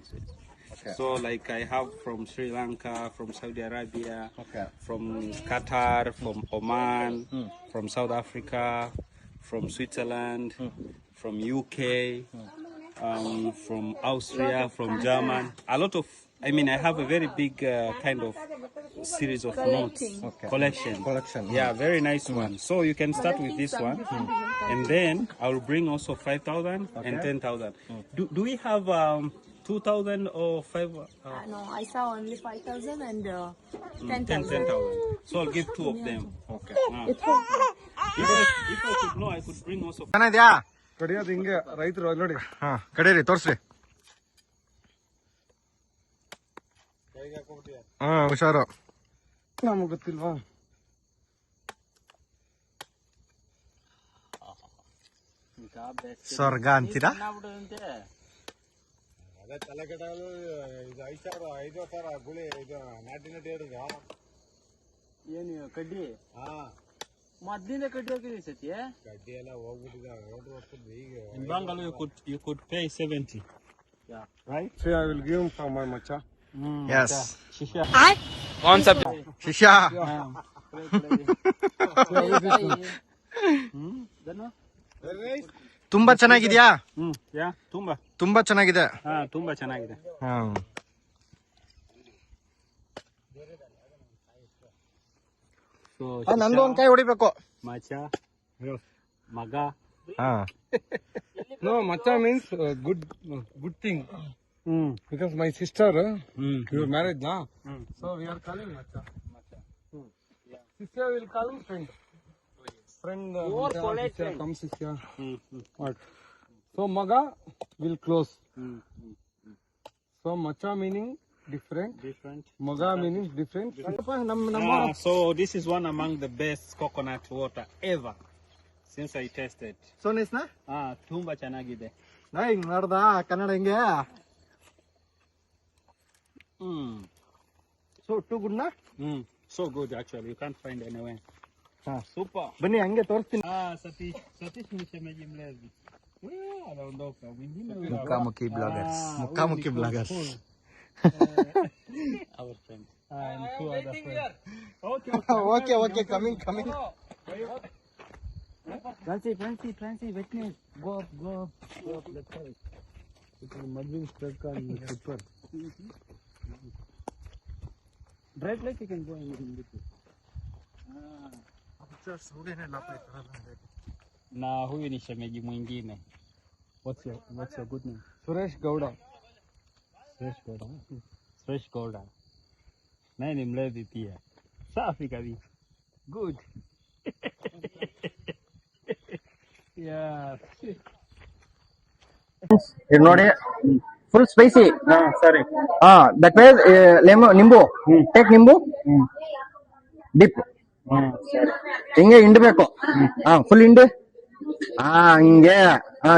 currencies. Okay. So like I have from Sri Lanka, from Saudi Arabia, Okay. from Qatar, from Oman, from South Africa, from Switzerland, from UK, from Austria, from German. A lot of, I mean, I have a very big kind of series of notes collection. Yeah, very nice one. So you can start with this one, and then I will bring also 5,000 and 10,000. Do we have 2,000 or 5? No, I saw only 5,000 and 10,000. 10,000. So I'll give 2 of them. Okay. If I could know, I could bring also. ಚೆನ್ನಾಗಿದ್ಯಾ? ಕಡಿಯೋದು ಹಿಂಗೆ ರೈತರು ನೋಡಿ. ಹಾ ಕಡೀರಿ ತೋರ್ಸ್ರಿ. ಹಾ ಹುಷಾರು. ನಮ್ಗೆ ಗೊತ್ತಿಲ್ವಾ? ಸ್ವರ್ಗ ಅಂತೀರಾ? ಅದೇ ತಲೆ ಕೆಟ್ಟಲು ಇದು 5,000 ಗುಳಿ ಇದು ನಾಟಿ ಹೇಳಿದ ಏನು ಕಡ್ಡಿ? ಮದ್ದಿಂದ ಕಡ್ಡಿ ಹೋಗಿದ್ವಿ ಸತಿ ಕಡ್ಡಿ ಎಲ್ಲ ಹೋಗ್ಬಿಟ್ಟಿದೆ. ರೋಡ್ ಹೋಗ್ತಿದ್ವಿ ಈಗ. In Bangalore, you could pay 70. Yeah. Right? See, I will give him for my macha. Yes. Shisha. Kaun ಸಬ್ ಶಿಷ್ಯ. Very nice. ತುಂಬಾ ಚೆನ್ನಾಗಿದ್ಯಾ? Yeah, ತುಂಬಾ. ತುಂಬಾ ಚೆನ್ನಾಗಿದೆ. ತುಂಬಾ ಚೆನ್ನಾಗಿದೆ. So, ನಂದು ಒಂದ್ ಕೈ ಹೊಡಿಬೇಕು. Macha, ಮಗ. No, macha means good thing. Because my sister, you are married now, so we are calling macha. Sister will call him friend. Friend, sister comes here. What? So maga will close. So macha meaning different. Maga meaning different. So this is one among the best coconut water ever since I tasted. So ನೈಸ್ನಾ? ತುಂಬಾ ಚೆನ್ನಾಗಿದೆ. ನಾ ಹಿಂಗ್ ನೋಡ್ದ ಕನ್ನಡ ಹಿಂಗೆ. So too good ನಾ? So good actually. You can't find anywhere. Super. ಬನ್ನಿ ಹಂಗೆ ತೋರಿಸ್ತೀನಿ. Satish nishemeji mlezi. Anaondoka. ಮುಖಾಮುಖಿ ಬ್ಲಾಗರ್ಸ್. ಮುಖಾಮುಖಿ bloggers. Our friend. And 2 other friends. Okay, coming. Francie, witness. Go up, let's go. Mudvin stuck on the slipper. Bright light you can go in between. Na huyu ni shemeji mwingine. What's your good name? Suresh Gowda. Suresh Gowda. Naye ni mlevi pia. Safi kabisa. Good. Yeah. ಇದು ನೋಡಿ full spicy. ಸರಿ. That means ನಿಂಬು take ನಿಂಬು drip ಹಿಂಗೆ ಹಿಂಡ್ಬೇಕು. Full ಹಿಂಡಿ. ಹಿಂಗೆ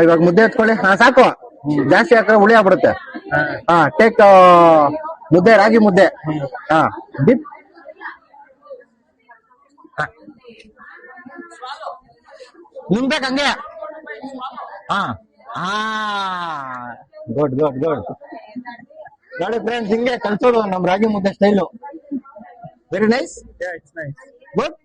ಇವಾಗ ಮುದ್ದೆ ಎತ್ಕೊಳ್ಳಿ. ಸಾಕು, ಜಾಸ್ತಿ ಹಾಕಿದ್ರೆ ಹುಳಿ ಆಗ್ಬಿಡುತ್ತೆ. ಟೇಕ್ ಮುದ್ದೆ, ರಾಗಿ ಮುದ್ದೆ. ಡಿಪ್ ನುಂಗ್ಬೇಕು ಹಂಗೆ. ಗುಡ್ ನೋಡಿ ಫ್ರೆಂಡ್ಸ್, ಹಿಂಗೆ ಕಲ್ಸೋದು ನಮ್ ರಾಗಿ ಮುದ್ದೆ style. Very nice. Yeah, it's nice. Good.